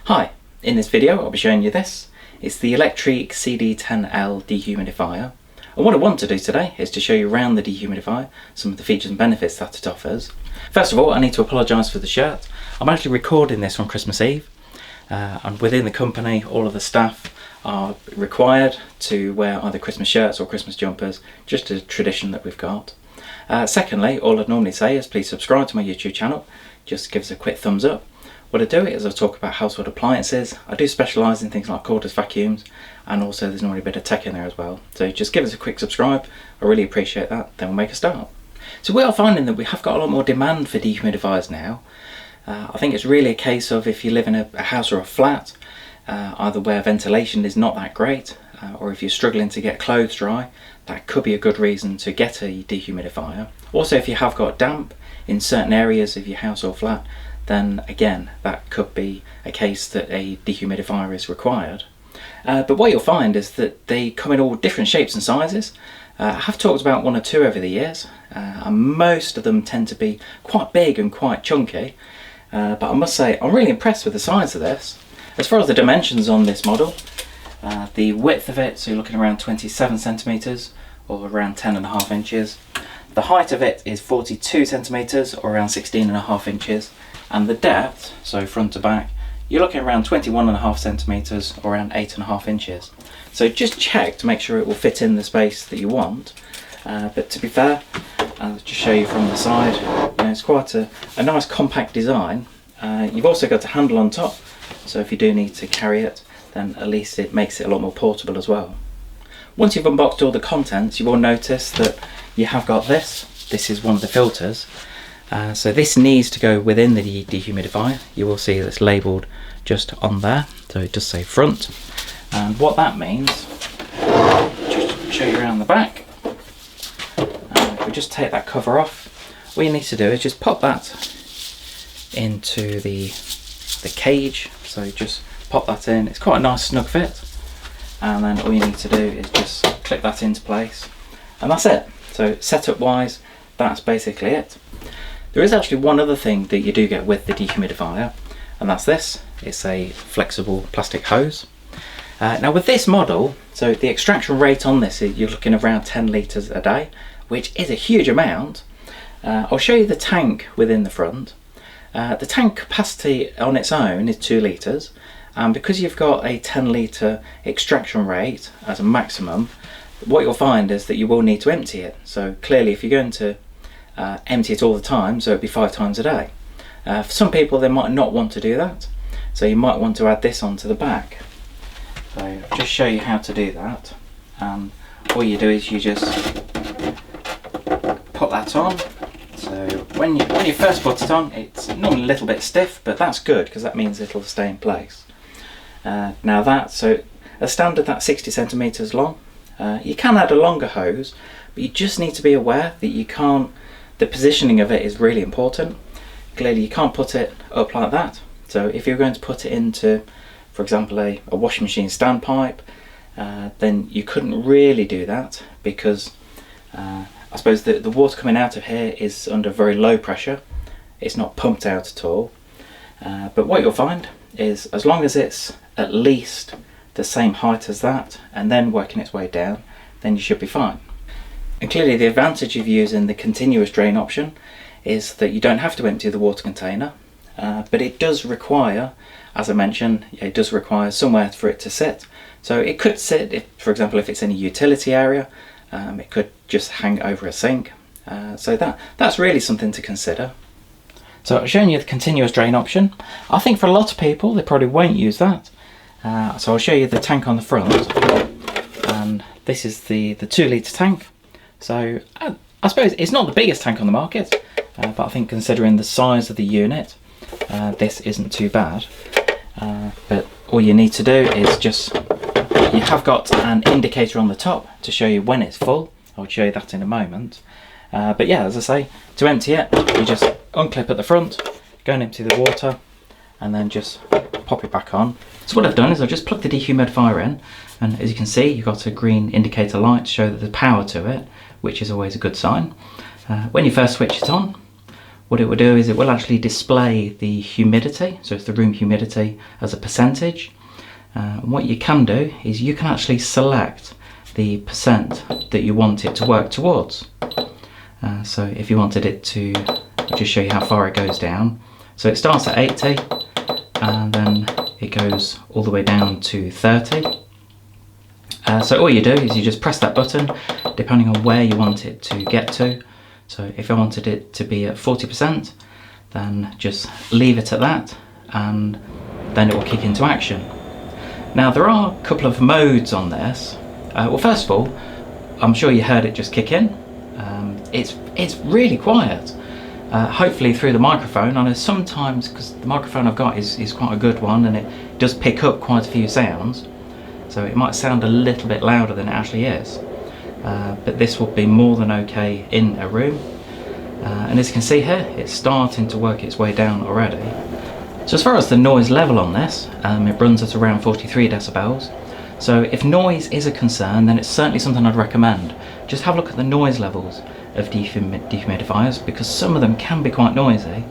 Hi, in this video I'll be showing you this. It's the Electriq CD10L Dehumidifier. And what I want to do today is to show you around the dehumidifier, some of the features and benefits that it offers. First of all, I need to apologise for the shirt. I'm actually recording this on Christmas Eve, and within the company all of the staff are required to wear either Christmas shirts or Christmas jumpers, just a tradition that we've got. Secondly, all I'd normally say is please subscribe to my YouTube channel, just give us a quick thumbs up. What I do is I talk about household appliances. I do specialise in things like cordless vacuums, and also there's normally a bit of tech in there as well. So just give us a quick subscribe, I really appreciate that, then we'll make a start. So we are finding that we have got a lot more demand for dehumidifiers now. I think it's really a case of if you live in a house or a flat, either where ventilation is not that great, or if you're struggling to get clothes dry, that could be a good reason to get a dehumidifier. Also, if you have got damp in certain areas of your house or flat, then again that could be a case that a dehumidifier is required. But what you'll find is that they come in all different shapes and sizes. I have talked about one or two over the years, and most of them tend to be quite big and quite chunky, but I must say I'm really impressed with the size of this. As far as the dimensions on this model, the width of it, so you're looking around 27 centimetres or around 10.5 inches. The height of it is 42 centimetres or around 16.5 inches. And the depth, so front to back, you're looking around 21.5 centimetres or around 8.5 inches. So just check to make sure it will fit in the space that you want. But to be fair, I'll just show you from the side, it's quite a nice compact design. You've also got a handle on top, so if you do need to carry it, then at least it makes it a lot more portable as well. Once you've unboxed all the contents, you will notice that you have got this. This is one of the filters. So this needs to go within the dehumidifier. You will see that's labelled just on there, so it does say front. And what that means, just show you around the back. If we just take that cover off, all you need to do is just pop that into the cage. So just pop that in. It's quite a nice snug fit. And then all you need to do is just click that into place. And that's it. So setup wise, that's basically it. There is actually one other thing that you do get with the dehumidifier, and that's this. It's a flexible plastic hose. Now with this model, so the extraction rate on this, you're looking around 10 litres a day, which is a huge amount. I'll show you the tank within the front. The tank capacity on its own is 2 litres, and because you've got a 10 litre extraction rate as a maximum, what you'll find is that you will need to empty it. So clearly if you're going to empty it all the time, so it'd be 5 times a day. For some people they might not want to do that, so you might want to add this onto the back. So I'll just show you how to do that. All you do is you just put that on. So when you first put it on, it's normally a little bit stiff, but that's good because that means it'll stay in place. So a standard that's 60 centimetres long. You can add a longer hose, but you just need to be aware that you can't. The positioning of it is really important. Clearly you can't put it up like that. So if you're going to put it into, for example, a washing machine standpipe, then you couldn't really do that because I suppose the water coming out of here is under very low pressure. It's not pumped out at all. But what you'll find is as long as it's at least the same height as that and then working its way down, then you should be fine. And clearly the advantage of using the continuous drain option is that you don't have to empty the water container, but it does require, as I mentioned, it does require somewhere for it to sit. So it could sit, for example, if it's in a utility area, it could just hang over a sink. So that's really something to consider. So I've shown you the continuous drain option. I think for a lot of people they probably won't use that. So I'll show you the tank on the front, and this is the 2 litre tank. So I suppose it's not the biggest tank on the market, but I think considering the size of the unit, this isn't too bad. But all you need to do is you have got an indicator on the top to show you when it's full. I'll show you that in a moment. But yeah, as I say, to empty it, you just unclip at the front, go and empty the water, and then just pop it back on. So what I've done is I've just plugged the dehumidifier in, and as you can see you've got a green indicator light to show that there's power to it, which is always a good sign. When you first switch it on, what it will do is it will actually display the humidity, so it's the room humidity as a percentage. What you can do is you can actually select the percent that you want it to work towards. So if you wanted it to, I'll just show you how far it goes down. So it starts at 80 and then it goes all the way down to 30. So all you do is you just press that button depending on where you want it to get to. So if I wanted it to be at 40%, then just leave it at that and then it will kick into action. Now there are a couple of modes on this. Well, first of all, I'm sure you heard it just kick in. It's really quiet. Hopefully through the microphone. I know sometimes, because the microphone I've got is quite a good one and it does pick up quite a few sounds, so it might sound a little bit louder than it actually is. But this will be more than okay in a room. And as you can see here, it's starting to work its way down already. So as far as the noise level on this, it runs at around 43 decibels. So if noise is a concern, then it's certainly something I'd recommend. Just have a look at the noise levels of dehumidifiers, because some of them can be quite noisy.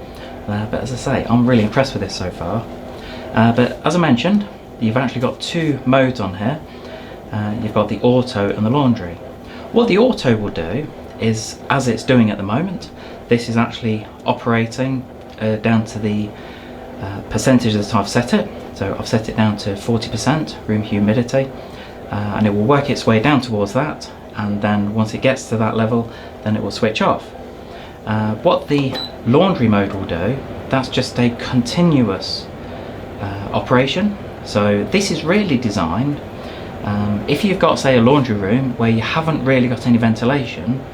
But as I say, I'm really impressed with this so far. But as I mentioned, you've actually got two modes on here. You've got the auto and the laundry. What the auto will do is, as it's doing at the moment, this is actually operating down to the percentage that I've set it. So I've set it down to 40% room humidity, and it will work its way down towards that, and then once it gets to that level, then it will switch off. What the laundry mode will do, that's just a continuous operation. So this is really designed, if you've got, say, a laundry room where you haven't really got any ventilation,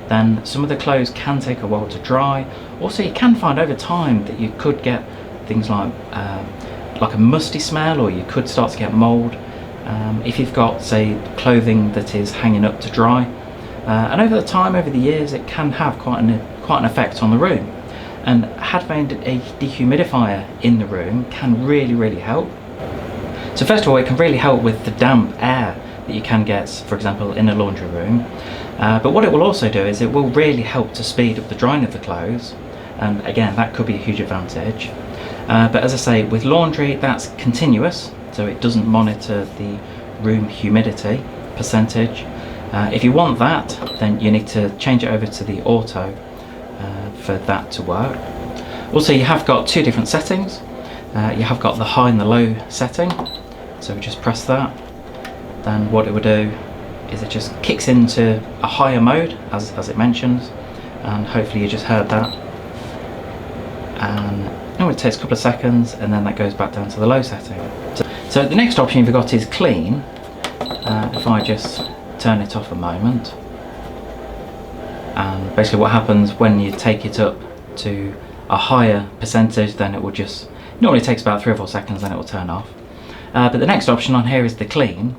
then some of the clothes can take a while to dry. Also, you can find over time that you could get things like a musty smell, or you could start to get mould if you've got, say, clothing that is hanging up to dry. And over the time, over the years, it can have quite an effect on the room. And having a dehumidifier in the room can really help. So first of all, it can really help with the damp air that you can get, for example, in a laundry room. But what it will also do is it will really help to speed up the drying of the clothes. And again, that could be a huge advantage. But as I say, with laundry, that's continuous, so it doesn't monitor the room humidity percentage. If you want that, then you need to change it over to the auto for that to work. Also, you have got two different settings. You have got the high and the low setting, so just press that. Then what it will do is it just kicks into a higher mode, as it mentions, and hopefully you just heard that. And it takes a couple of seconds, and then that goes back down to the low setting. So the next option you've got is clean. If I just turn it off a moment, and basically what happens when you take it up to a higher percentage, then it will just, normally takes about 3 or 4 seconds, then it will turn off. But the next option on here is the clean,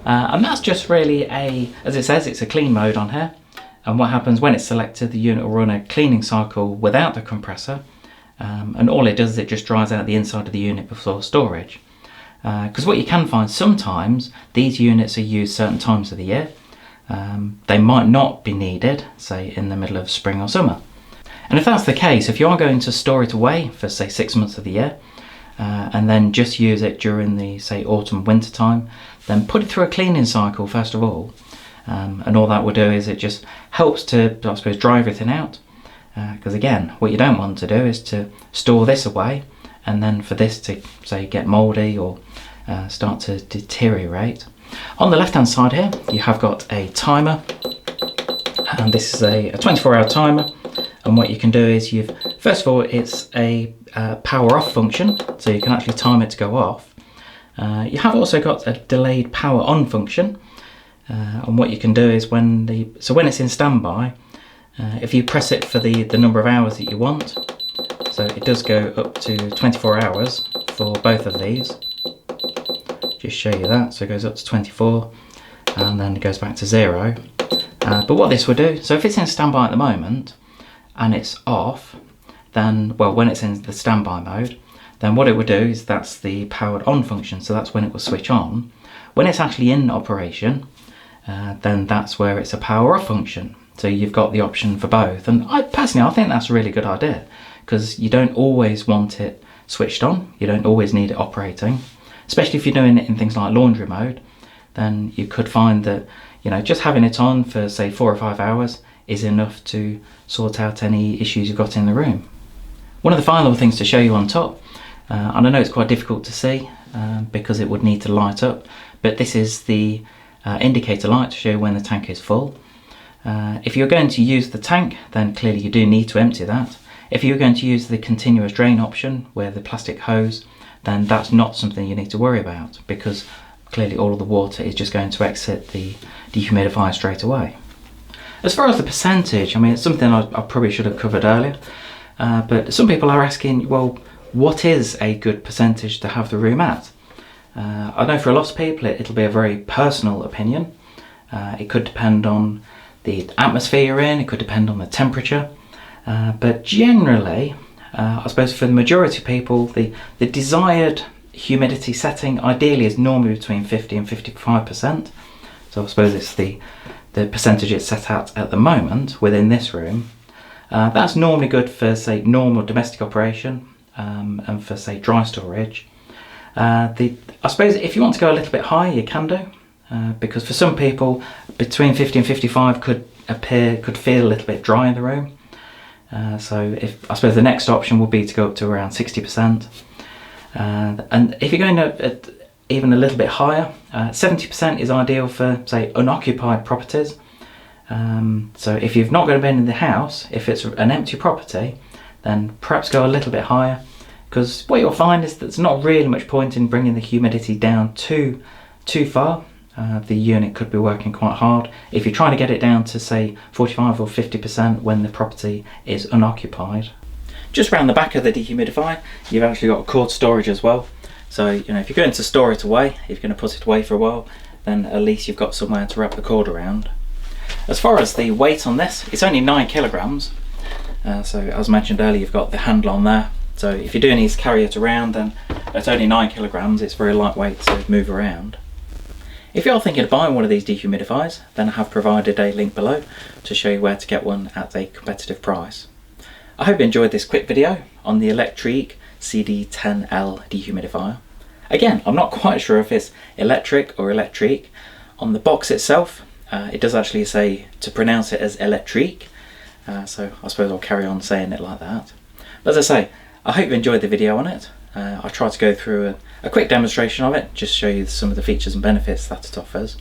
and that's just really as it says, it's a clean mode on here. And what happens when it's selected, the unit will run a cleaning cycle without the compressor. And all it does is it just dries out the inside of the unit before storage. Because what you can find sometimes, these units are used certain times of the year. They might not be needed, say in the middle of spring or summer. And if that's the case, if you are going to store it away for, say, 6 months of the year, and then just use it during the, say, autumn winter time, then put it through a cleaning cycle first of all. And all that will do is it just helps to, I suppose, dry everything out. Because again, what you don't want to do is to store this away and then for this to, say, get mouldy or start to deteriorate. On the left hand side here, you have got a timer, and this is a 24-hour timer. And what you can do is first of all, it's a power off function, so you can actually time it to go off. You have also got a delayed power on function, and what you can do is when it's in standby, if you press it for the number of hours that you want, so it does go up to 24 hours for both of these. Just show you that, so it goes up to 24 and then it goes back to 0. But what this will do, so if it's in standby at the moment and it's off, then, well, when it's in the standby mode, then what it will do is that's the powered on function, so that's when it will switch on. When it's actually in operation, then that's where it's a power off function. So you've got the option for both. And I think that's a really good idea, because you don't always want it switched on. You don't always need it operating, especially if you're doing it in things like laundry mode. Then you could find that, you know, just having it on for say 4 or 5 hours is enough to sort out any issues you've got in the room. One of the final things to show you on top, and I know it's quite difficult to see because it would need to light up, but this is the indicator light to show when the tank is full. If you're going to use the tank, then clearly you do need to empty that. If you're going to use the continuous drain option where the plastic hose, then that's not something you need to worry about, because clearly all of the water is just going to exit the dehumidifier straight away. As far as the percentage, I mean, it's something I probably should have covered earlier, but some people are asking, well, what is a good percentage to have the room at? I know for a lot of people it'll be a very personal opinion. It could depend on the atmosphere you're in, it could depend on the temperature, but generally, I suppose for the majority of people, the desired humidity setting ideally is normally between 50 and 55%. So I suppose it's the percentage it's set at the moment within this room. That's normally good for say normal domestic operation and for say dry storage. I suppose if you want to go a little bit higher, you can do, because for some people between 50 and 55 could feel a little bit dry in the room. So I suppose the next option would be to go up to around 60%. And if you're going at even a little bit higher, 70% is ideal for say unoccupied properties. So if you've not got a bin in the house, if it's an empty property, then perhaps go a little bit higher, because what you'll find is that there's not really much point in bringing the humidity down too far. The unit could be working quite hard if you're trying to get it down to say 45 or 50% when the property is unoccupied. Just around the back of the dehumidifier, you've actually got cord storage as well. So, you know, if you're going to store it away, if you're going to put it away for a while, then at least you've got somewhere to wrap the cord around. As far as the weight on this, it's only 9 kilograms. So as mentioned earlier, you've got the handle on there. So if you do need to carry it around, then it's only 9 kilograms. It's very lightweight to move around. If you're thinking of buying one of these dehumidifiers, then I have provided a link below to show you where to get one at a competitive price. I hope you enjoyed this quick video on the Electriq CD10L Dehumidifier. Again, I'm not quite sure if it's Electriq or Electriq. On the box itself, it does actually say to pronounce it as Electriq, so I suppose I'll carry on saying it like that. But as I say, I hope you enjoyed the video on it. I tried to go through a quick demonstration of it, just show you some of the features and benefits that it offers.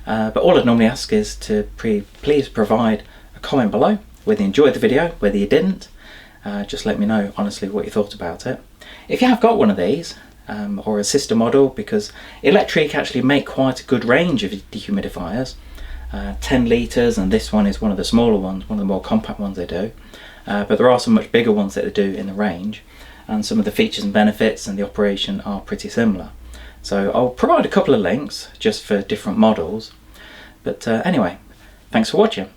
But all I'd normally ask is to please provide a comment below, whether you enjoyed the video, whether you didn't. Just let me know honestly what you thought about it. If you have got one of these, or a sister model, because Electriq actually make quite a good range of dehumidifiers, 10 litres, and this one is one of the smaller ones, one of the more compact ones they do, but there are some much bigger ones that they do in the range, and some of the features and benefits and the operation are pretty similar. So I'll provide a couple of links just for different models, but anyway, thanks for watching.